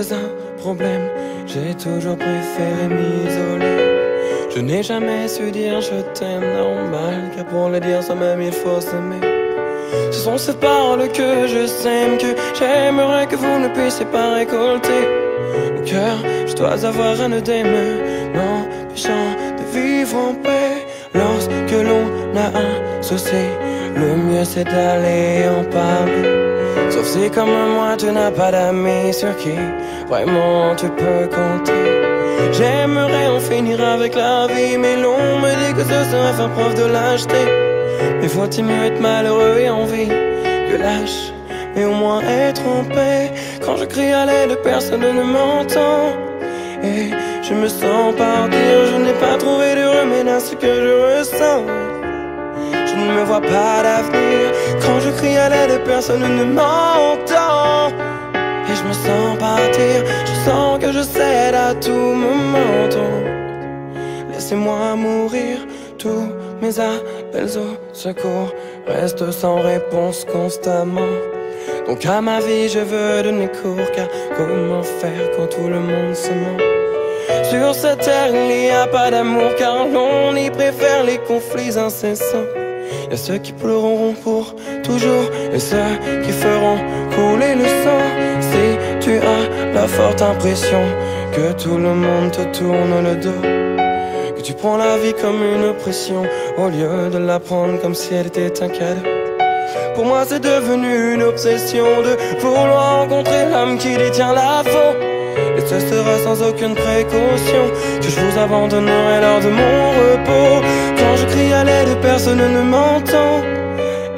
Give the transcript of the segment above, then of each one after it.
veux un problème, j'ai toujours préféré m'isoler. Je n'ai jamais su dire je t'aime normal, car pour le dire soi-même il faut s'aimer. Ce sont ces paroles que je sème, que j'aimerais que vous ne puissiez pas récolter. Au cœur, je dois avoir un œdème, m'empêchant de vivre en paix. Lorsque l'on a un souci, le mieux c'est d'aller en parler. Sauf si comme moi tu n'as pas d'amis sur qui vraiment tu peux compter. J'aimerais en finir avec la vie, mais l'on me dit que ce serait faire preuve de lâcheté. Mais faut-il mieux être malheureux et en vie que lâche, mais au moins être en paix. Quand je crie à l'aide, personne ne m'entend. Et je me sens partir, je n'ai pas trouvé de remède à ce que je ressens. Je ne me vois pas d'avenir. Quand je crie à l'aide, personne ne m'entend. Et je me sens partir, je sens que je cède à tout moment. Laissez-moi mourir, tous mes appels au secours restent sans réponse constamment. Donc à ma vie je veux donner cours, car comment faire quand tout le monde se ment? Sur cette terre il n'y a pas d'amour, car l'on y préfère les conflits incessants. Y'a ceux qui pleureront pour toujours et ceux qui feront couler le sang. Si tu as la forte impression que tout le monde te tourne le dos, que tu prends la vie comme une oppression au lieu de la prendre comme si elle était un cadeau. Pour moi c'est devenu une obsession de vouloir rencontrer l'âme qui détient la faute. Et ce sera sans aucune précaution que je vous abandonnerai lors de mon repos. Quand je crie à l'aide, personne ne m'entend.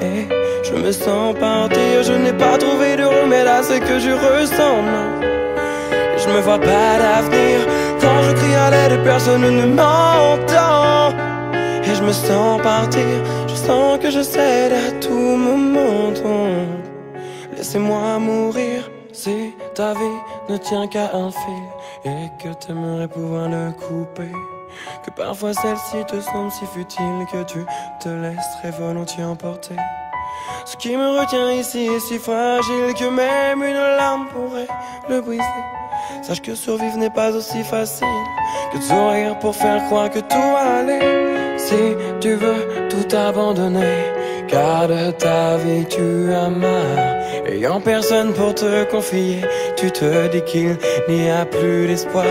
Et je me sens partir, je n'ai pas trouvé de remède à ce que je ressens, non. Et je me vois pas d'avenir. Quand je crie à l'aide, personne ne m'entend. Et je me sens partir, je sens que je cède à tout moment. Donc laissez-moi mourir. Si ta vie ne tient qu'à un fil et que t'aimerais pouvoir le couper, que parfois celle-ci te semble si futile que tu te laisserais volontiers emporter. Ce qui me retient ici est si fragile que même une larme pourrait le briser. Sache que survivre n'est pas aussi facile que de sourire pour faire croire que tout va aller. Si tu veux tout abandonner, car de ta vie tu as marre, ayant personne pour te confier, tu te dis qu'il n'y a plus d'espoir.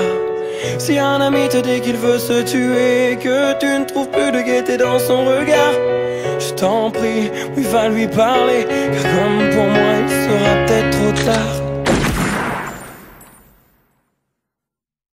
Si un ami te dit qu'il veut se tuer, que tu ne trouves plus de gaieté dans son regard, je t'en prie, oui va lui parler, car comme pour moi il sera peut-être trop tard.